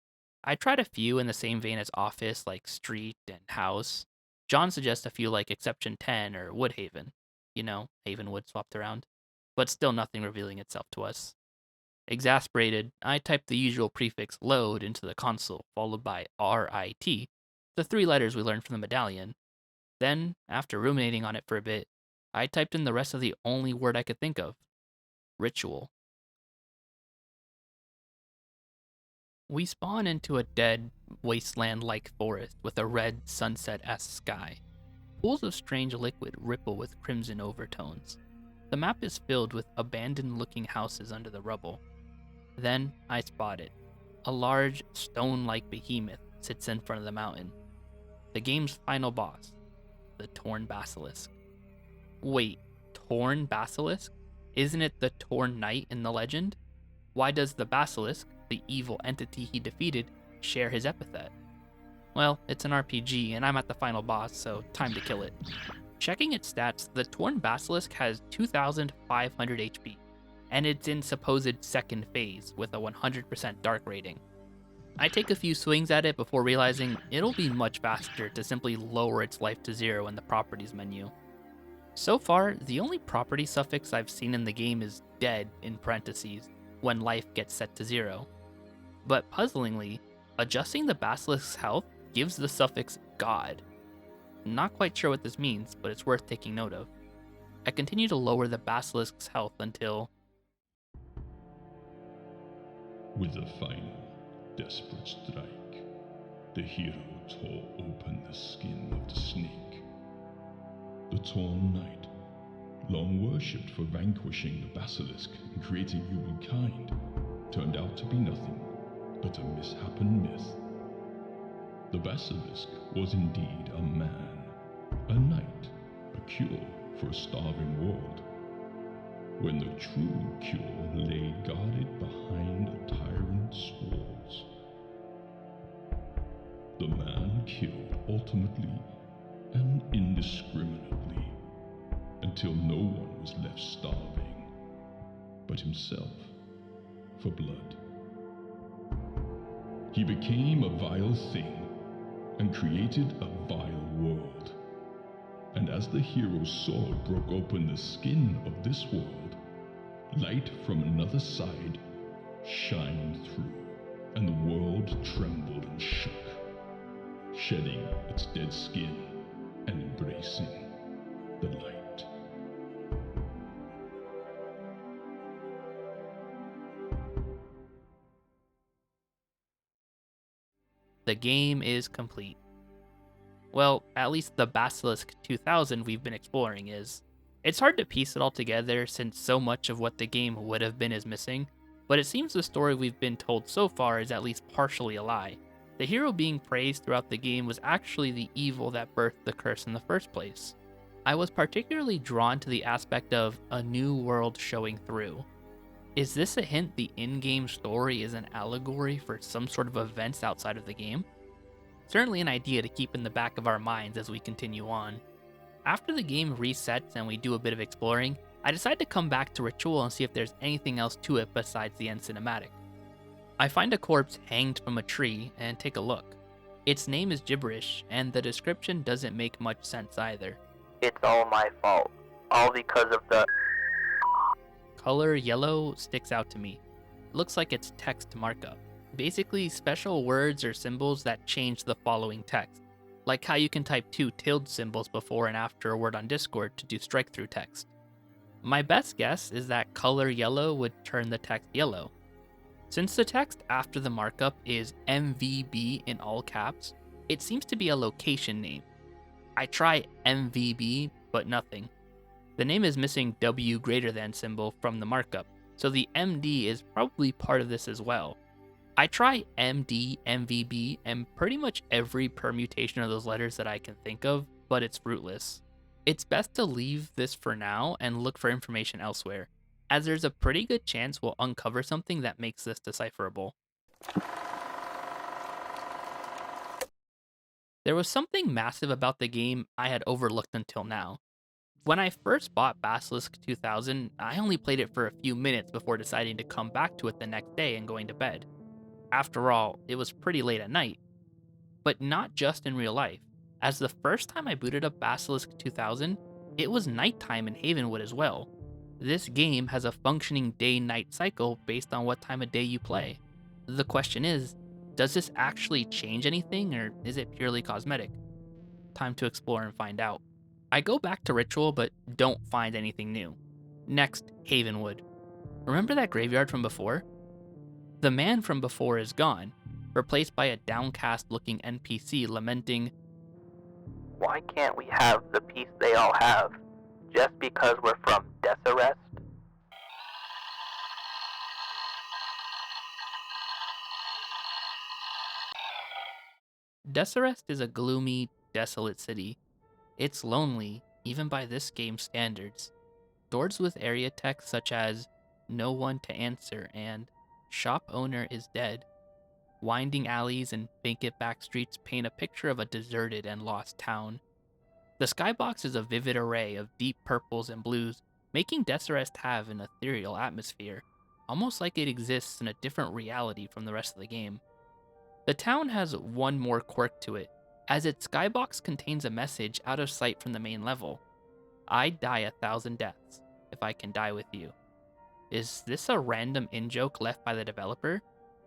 I tried a few in the same vein as office, like street and house. John suggests a few like Exception 10 or Woodhaven. You know, Havenwood swapped around. But still nothing revealing itself to us. Exasperated, I type the usual prefix load into the console, followed by RIT, the 3 letters we learned from the medallion. Then, after ruminating on it for a bit, I typed in the rest of the only word I could think of. Ritual. We spawn into a dead, wasteland-like forest with a red, sunset-esque sky. Pools of strange liquid ripple with crimson overtones. The map is filled with abandoned-looking houses under the rubble. Then I spot it. A large, stone-like behemoth sits in front of the mountain. The game's final boss, the Torn Basilisk. Wait, Torn Basilisk? Isn't it the Torn Knight in the legend? Why does the Basilisk, the evil entity he defeated, share his epithet? Well, it's an RPG, and I'm at the final boss, so time to kill it. Checking its stats, the Torn Basilisk has 2,500 HP, and it's in supposed second phase with a 100% dark rating. I take a few swings at it before realizing it'll be much faster to simply lower its life to 0 in the properties menu. So far, the only property suffix I've seen in the game is dead in parentheses when life gets set to 0. But puzzlingly, adjusting the Basilisk's health gives the suffix God. Not quite sure what this means, but it's worth taking note of. I continue to lower the Basilisk's health until... With a final, desperate strike, the hero tore open the skin of the snake. The torn knight, long worshipped for vanquishing the Basilisk and creating humankind, turned out to be nothing but a misshapen myth. The Basilisk was indeed a man, a knight, a cure for a starving world. When the true cure lay guarded behind a tyrant's walls. The man killed ultimately and indiscriminately, until no one was left starving but himself for blood. He became a vile thing and created a vile world. And as the hero's sword broke open the skin of this world, light from another side shined through, and the world trembled and shook, shedding its dead skin and embracing the light. The game is complete. Well, at least the Basilisk 2000 we've been exploring is. It's hard to piece it all together since so much of what the game would have been is missing, but it seems the story we've been told so far is at least partially a lie. The hero being praised throughout the game was actually the evil that birthed the curse in the first place. I was particularly drawn to the aspect of a new world showing through. Is this a hint the in-game story is an allegory for some sort of events outside of the game? Certainly an idea to keep in the back of our minds as we continue on. After the game resets and we do a bit of exploring, I decide to come back to Ritual and see if there's anything else to it besides the end cinematic. I find a corpse hanged from a tree and take a look. Its name is gibberish, and the description doesn't make much sense either. It's all my fault. All because of the... Color yellow sticks out to me. It looks like it's text markup. Basically, special words or symbols that change the following text. Like how you can type 2 tilde symbols before and after a word on Discord to do strike-through text. My best guess is that color yellow would turn the text yellow. Since the text after the markup is MVB in all caps, it seems to be a location name. I try MVB, but nothing. The name is missing W greater than symbol from the markup, so the MD is probably part of this as well. I try MD, MVB, and pretty much every permutation of those letters that I can think of, but it's fruitless. It's best to leave this for now and look for information elsewhere, as there's a pretty good chance we'll uncover something that makes this decipherable. There was something massive about the game I had overlooked until now. When I first bought Basilisk 2000, I only played it for a few minutes before deciding to come back to it the next day and going to bed. After all, it was pretty late at night. But not just in real life, as the first time I booted up Basilisk 2000, it was nighttime in Havenwood as well. This game has a functioning day-night cycle based on what time of day you play. The question is, does this actually change anything, or is it purely cosmetic? Time to explore and find out. I go back to Ritual, but don't find anything new. Next, Havenwood. Remember that graveyard from before? The man from before is gone, replaced by a downcast-looking NPC lamenting, Why can't we have the peace they all have? Just because we're from Deserest? Deserest is a gloomy, desolate city. It's lonely, even by this game's standards. Doors with area text such as, no one to answer, and shop owner is dead. Winding alleys and vacant back streets paint a picture of a deserted and lost town. The skybox is a vivid array of deep purples and blues, making Deserest have an ethereal atmosphere, almost like it exists in a different reality from the rest of the game. The town has one more quirk to it, as its skybox contains a message out of sight from the main level. I'd die 1,000 deaths if I can die with you. Is this a random in-joke left by the developer?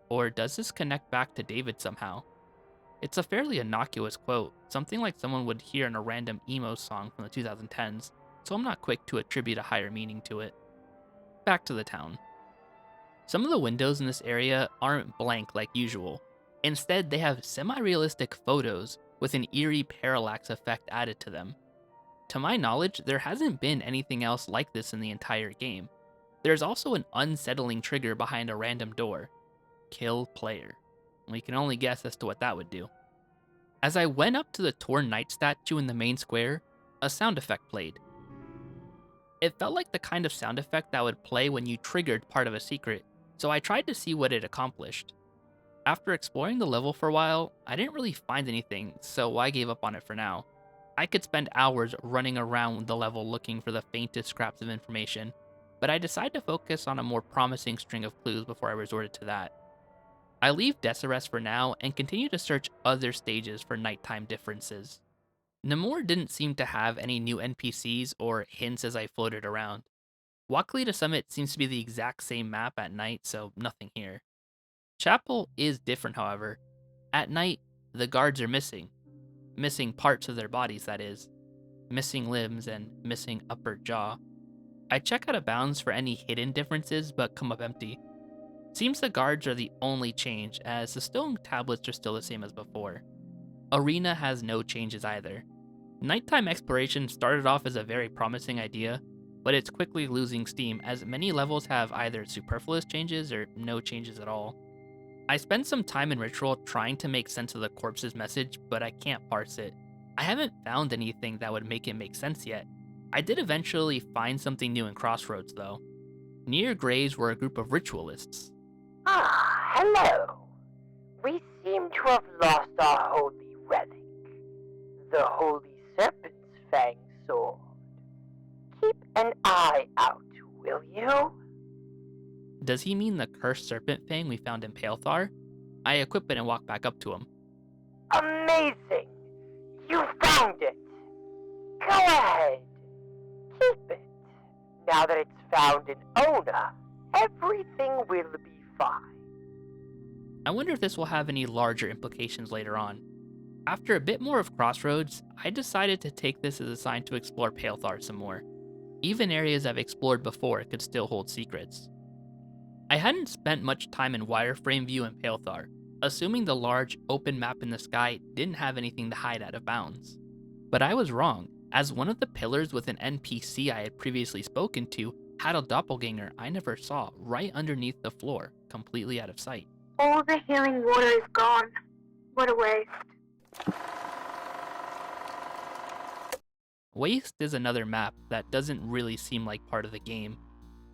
Or does this connect back to David somehow? It's a fairly innocuous quote, something like someone would hear in a random emo song from the 2010s, so I'm not quick to attribute a higher meaning to it. Back to the town. Some of the windows in this area aren't blank like usual. Instead, they have semi-realistic photos with an eerie parallax effect added to them. To my knowledge, there hasn't been anything else like this in the entire game. There's also an unsettling trigger behind a random door. Kill player. We can only guess as to what that would do. As I went up to the torn knight statue in the main square, a sound effect played. It felt like the kind of sound effect that would play when you triggered part of a secret, so I tried to see what it accomplished. After exploring the level for a while, I didn't really find anything, so I gave up on it for now. I could spend hours running around the level looking for the faintest scraps of information, but I decided to focus on a more promising string of clues before I resorted to that. I leave Deserest for now and continue to search other stages for nighttime differences. Neore didn't seem to have any new NPCs or hints as I floated around. Wacalita Summit seems to be the exact same map at night, so nothing here. Chapel is different, however. At night, the guards are missing. Missing parts of their bodies, that is. Missing limbs and missing upper jaw. I check out of bounds for any hidden differences, but come up empty. Seems the guards are the only change, as the stone tablets are still the same as before. Arena has no changes either. Nighttime exploration started off as a very promising idea, but it's quickly losing steam as many levels have either superfluous changes or no changes at all. I spent some time in Ritual trying to make sense of the corpse's message, but I can't parse it. I haven't found anything that would make it make sense yet. I did eventually find something new in Crossroads, though. Near graves were a group of ritualists. Ah, hello. We seem to have lost our holy relic. The Holy Serpent's Fang sword. Keep an eye out, will you? Does he mean the cursed serpent fang we found in Palethar? I equip it and walk back up to him. Amazing! You found it! Go ahead. Keep it. Now that it's found an owner, everything will be fine. I wonder if this will have any larger implications later on. After a bit more of Crossroads, I decided to take this as a sign to explore Palethar some more. Even areas I've explored before could still hold secrets. I hadn't spent much time in wireframe view in Palethar, assuming the large, open map in the sky didn't have anything to hide out of bounds. But I was wrong, as one of the pillars with an NPC I had previously spoken to had a doppelganger I never saw right underneath the floor, completely out of sight. All the healing water is gone. What a waste. Waste is another map that doesn't really seem like part of the game.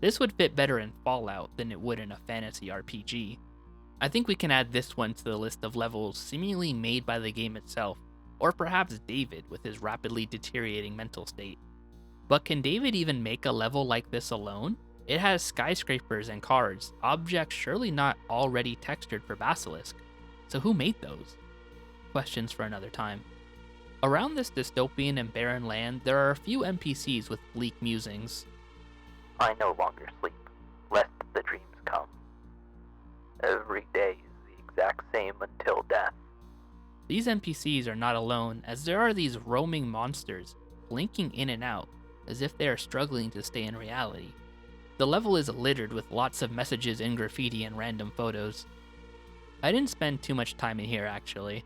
This would fit better in Fallout than it would in a fantasy RPG. I think we can add this one to the list of levels seemingly made by the game itself, or perhaps David with his rapidly deteriorating mental state. But can David even make a level like this alone? It has skyscrapers and cars, objects surely not already textured for Basilisk. So who made those? Questions for another time. Around this dystopian and barren land, there are a few NPCs with bleak musings. I no longer sleep, lest the dreams come. Every day is the exact same until death. These NPCs are not alone, as there are these roaming monsters, blinking in and out, as if they are struggling to stay in reality. The level is littered with lots of messages in graffiti and random photos. I didn't spend too much time in here, actually.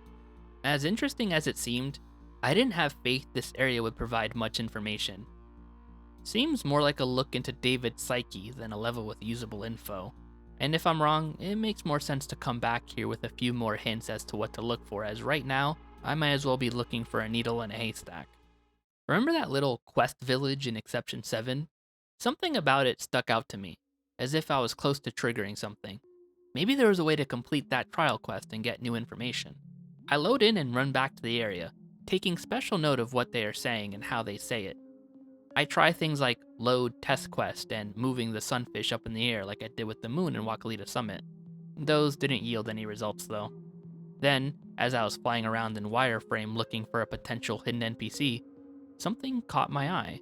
As interesting as it seemed, I didn't have faith this area would provide much information. Seems more like a look into David's psyche than a level with usable info. And if I'm wrong, it makes more sense to come back here with a few more hints as to what to look for, as right now, I might as well be looking for a needle in a haystack. Remember that little quest village in Exception 7? Something about it stuck out to me, as if I was close to triggering something. Maybe there was a way to complete that trial quest and get new information. I load in and run back to the area, taking special note of what they are saying and how they say it. I try things like load test quest and moving the sunfish up in the air like I did with the moon in Wacalita Summit. Those didn't yield any results though. Then, as I was flying around in wireframe looking for a potential hidden NPC, something caught my eye.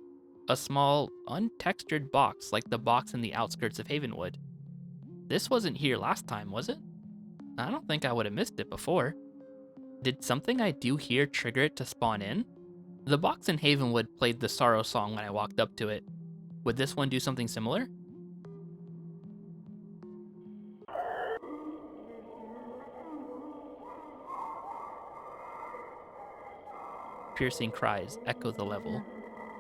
A small, untextured box like the box in the outskirts of Havenwood. This wasn't here last time, was it? I don't think I would have missed it before. Did something I do here trigger it to spawn in? The box in Havenwood played the Sorrow song when I walked up to it. Would this one do something similar? Piercing cries echo the level.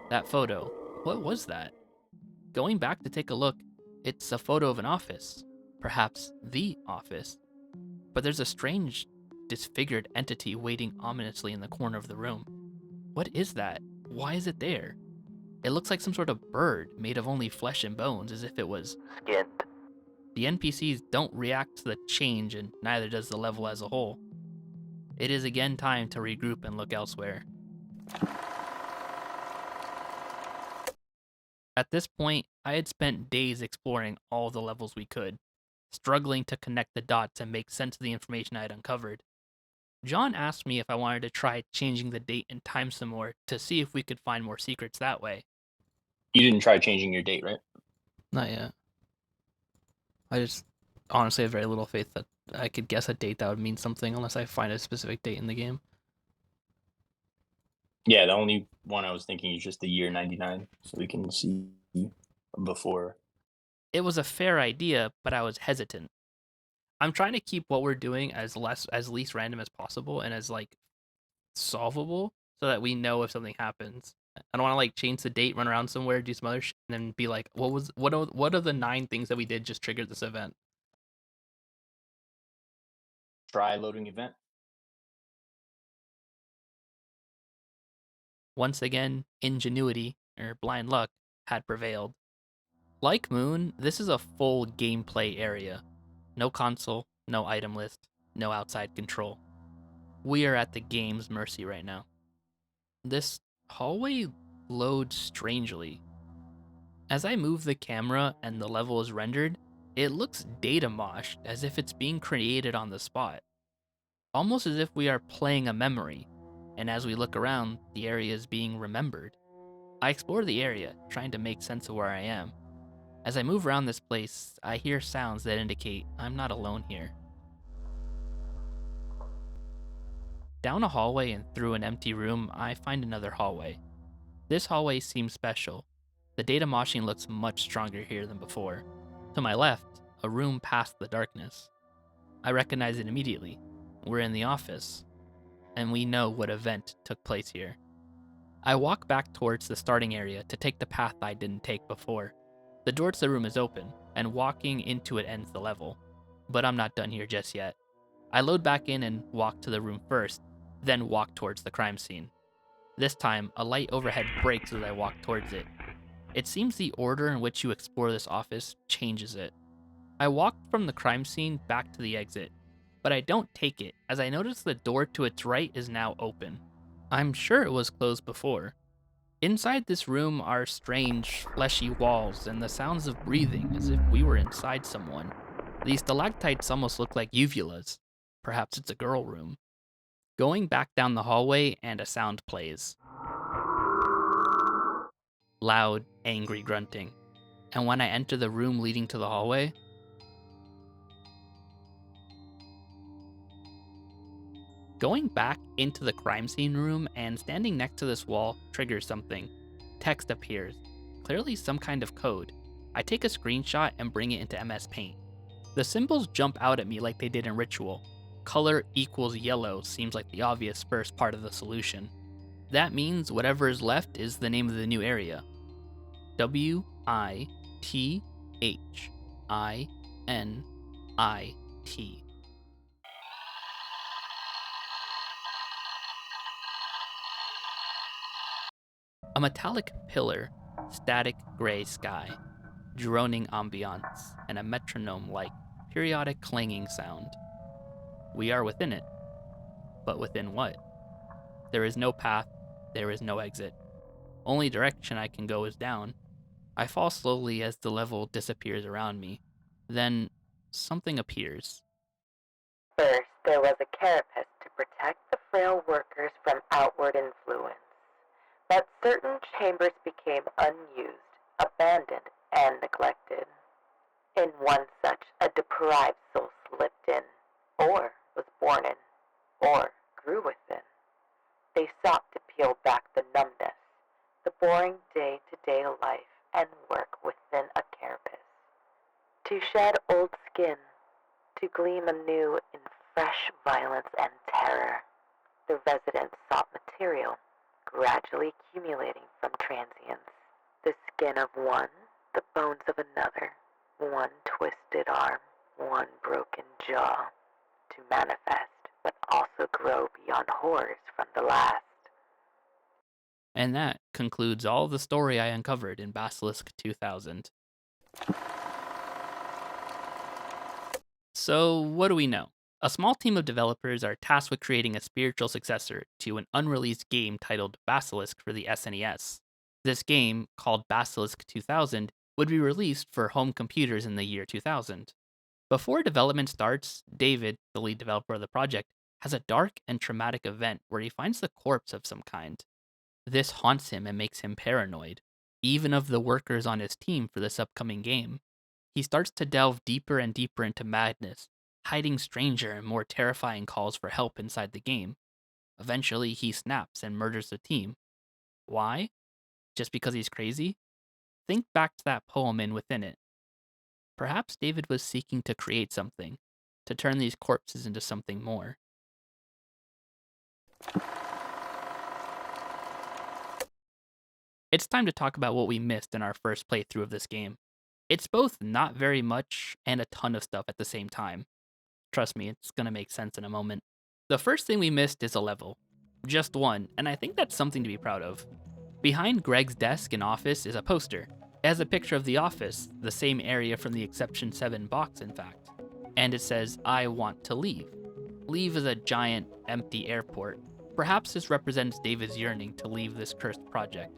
That photo, what was that? Going back to take a look, it's a photo of an office. Perhaps the office. But there's a strange, disfigured entity waiting ominously in the corner of the room. What is that? Why is it there? It looks like some sort of bird made of only flesh and bones, as if it was Skinned. The NPCs don't react to the change, and neither does the level as a whole. It is again time to regroup and look elsewhere. At this point, I had spent days exploring all the levels we could, struggling to connect the dots and make sense of the information I had uncovered. John asked me if I wanted to try changing the date and time some more to see if we could find more secrets that way. You didn't try changing your date, right? Not yet. I just honestly have very little faith that I could guess a date that would mean something unless I find a specific date in the game. Yeah, the only one I was thinking is just the year 99, so we can see before. It was a fair idea, but I was hesitant. I'm trying to keep what we're doing as least random as possible and as like solvable so that we know if something happens. I don't want to like change the date, run around somewhere, do some other shit, and then be like, what are the 9 things that we did just triggered this event? Try loading event. Once again, ingenuity, or blind luck, had prevailed. Like Moon, this is a full gameplay area. No console, no item list, no outside control. We are at the game's mercy right now. This hallway loads strangely. As I move the camera and the level is rendered, it looks data moshed as if it's being created on the spot. Almost as if we are playing a memory, and as we look around, the area is being remembered. I explore the area, trying to make sense of where I am. As I move around this place, I hear sounds that indicate I'm not alone here. Down a hallway and through an empty room, I find another hallway. This hallway seems special. The data moshing looks much stronger here than before. To my left, a room past the darkness. I recognize it immediately. We're in the office, and we know what event took place here. I walk back towards the starting area to take the path I didn't take before. The door to the room is open, and walking into it ends the level. But I'm not done here just yet. I load back in and walk to the room first, then walk towards the crime scene. This time, a light overhead breaks as I walk towards it. It seems the order in which you explore this office changes it. I walk from the crime scene back to the exit, but I don't take it as I notice the door to its right is now open. I'm sure it was closed before. Inside this room are strange, fleshy walls and the sounds of breathing as if we were inside someone. These stalactites almost look like uvulas. Perhaps it's a girl room. Going back down the hallway and a sound plays. Loud, angry grunting. And when I enter the room leading to the hallway, going back into the crime scene room and standing next to this wall triggers something. Text appears, clearly some kind of code. I take a screenshot and bring it into MS Paint. The symbols jump out at me like they did in Ritual. Color equals yellow seems like the obvious first part of the solution. That means whatever is left is the name of the new area. WITHINIT. A metallic pillar, static gray sky, droning ambiance, and a metronome-like, periodic clanging sound. We are within it. But within what? There is no path, there is no exit. Only direction I can go is down. I fall slowly as the level disappears around me. Then, something appears. First, there was a carapace to protect the frail workers from outward influence. But certain chambers became unused, abandoned, and neglected. In one such, a deprived soul slipped in, or was born in, or grew within. They sought to peel back the numbness, the boring day-to-day life and work within a carapace. To shed old skin, to gleam anew in fresh violence and terror, the residents sought material, gradually accumulating from transience. The skin of one, the bones of another, one twisted arm, one broken jaw, to manifest, but also grow beyond horrors from the last. And that concludes all the story I uncovered in Basilisk 2000. So, what do we know? A small team of developers are tasked with creating a spiritual successor to an unreleased game titled Basilisk for the SNES. This game, called Basilisk 2000, would be released for home computers in the year 2000. Before development starts, David, the lead developer of the project, has a dark and traumatic event where he finds the corpse of some kind. This haunts him and makes him paranoid, even of the workers on his team for this upcoming game. He starts to delve deeper and deeper into madness, hiding stranger and more terrifying calls for help inside the game. Eventually, he snaps and murders the team. Why? Just because he's crazy? Think back to that poem in Within It. Perhaps David was seeking to create something, to turn these corpses into something more. It's time to talk about what we missed in our first playthrough of this game. It's both not very much and a ton of stuff at the same time. Trust me, it's gonna make sense in a moment. The first thing we missed is a level. Just one, and I think that's something to be proud of. Behind Greg's desk and office is a poster. It has a picture of the office, the same area from the Exception 7 box in fact. And it says, "I want to leave." Leave is a giant, empty airport. Perhaps this represents David's yearning to leave this cursed project.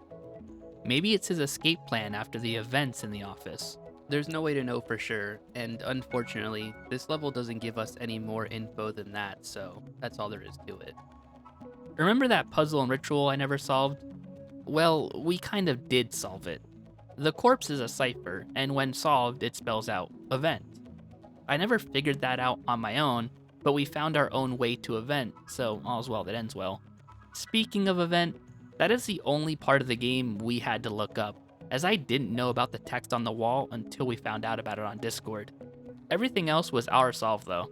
Maybe it's his escape plan after the events in the office. There's no way to know for sure, and unfortunately, this level doesn't give us any more info than that, so that's all there is to it. Remember that puzzle and ritual I never solved? Well, we kind of did solve it. The corpse is a cipher, and when solved, it spells out event. I never figured that out on my own, but we found our own way to event, so all's well that ends well. Speaking of event, that is the only part of the game we had to look up, as I didn't know about the text on the wall until we found out about it on Discord. Everything else was our solve though.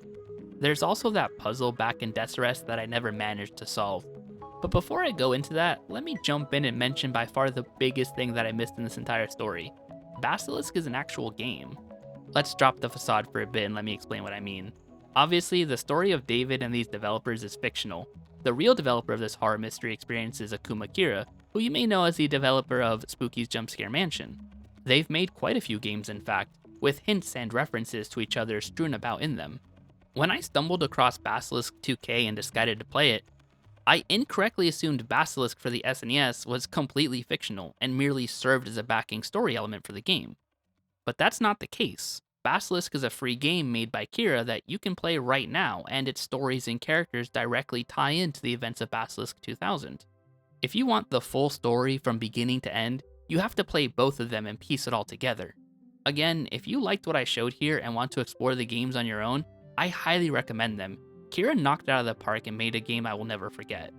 There's also that puzzle back in Deserest that I never managed to solve. But before I go into that, let me jump in and mention by far the biggest thing that I missed in this entire story. Basilisk is an actual game. Let's drop the facade for a bit and let me explain what I mean. Obviously, the story of David and these developers is fictional. The real developer of this horror mystery experience is Akuma Kira, who you may know as the developer of Spooky's Jumpscare Mansion. They've made quite a few games in fact, with hints and references to each other strewn about in them. When I stumbled across Basilisk 2K and decided to play it, I incorrectly assumed Basilisk for the SNES was completely fictional and merely served as a backing story element for the game. But that's not the case. Basilisk is a free game made by Kira that you can play right now, and its stories and characters directly tie into the events of Basilisk 2000. If you want the full story from beginning to end, you have to play both of them and piece it all together. Again, if you liked what I showed here and want to explore the games on your own, I highly recommend them. Kira knocked it out of the park and made a game I will never forget.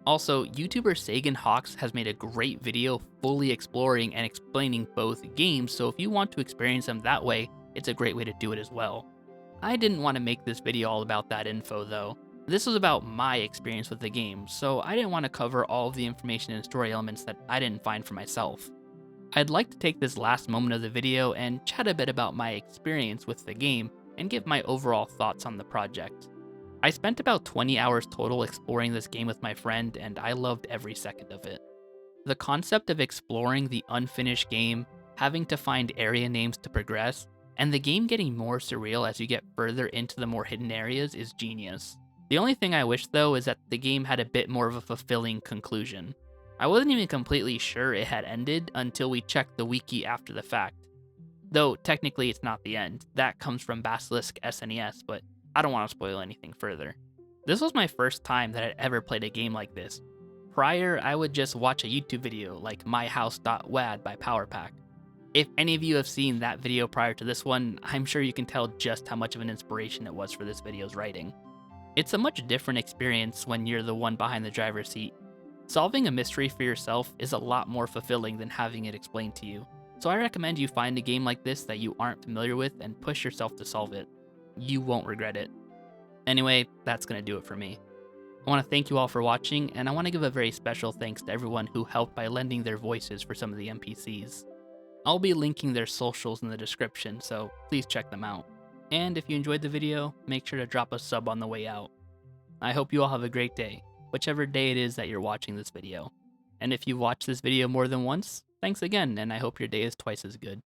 Also, YouTuber Sagan Hawks has made a great video fully exploring and explaining both games, so if you want to experience them that way, it's a great way to do it as well. I didn't want to make this video all about that info though. This was about my experience with the game, so I didn't want to cover all of the information and story elements that I didn't find for myself. I'd like to take this last moment of the video and chat a bit about my experience with the game and give my overall thoughts on the project. I spent about 20 hours total exploring this game with my friend, and I loved every second of it. The concept of exploring the unfinished game, having to find area names to progress, and the game getting more surreal as you get further into the more hidden areas is genius. The only thing I wish though is that the game had a bit more of a fulfilling conclusion. I wasn't even completely sure it had ended until we checked the wiki after the fact. Though technically it's not the end, that comes from Basilisk SNES, but I don't want to spoil anything further. This was my first time that I'd ever played a game like this. Prior, I would just watch a YouTube video like myhouse.wad by PowerPack. If any of you have seen that video prior to this one, I'm sure you can tell just how much of an inspiration it was for this video's writing. It's a much different experience when you're the one behind the driver's seat. Solving a mystery for yourself is a lot more fulfilling than having it explained to you. So I recommend you find a game like this that you aren't familiar with and push yourself to solve it. You won't regret it. Anyway, that's going to do it for me. I want to thank you all for watching, and I want to give a very special thanks to everyone who helped by lending their voices for some of the NPCs. I'll be linking their socials in the description, so please check them out. And if you enjoyed the video, make sure to drop a sub on the way out. I hope you all have a great day, whichever day it is that you're watching this video. And if you've watched this video more than once, thanks again, and I hope your day is twice as good.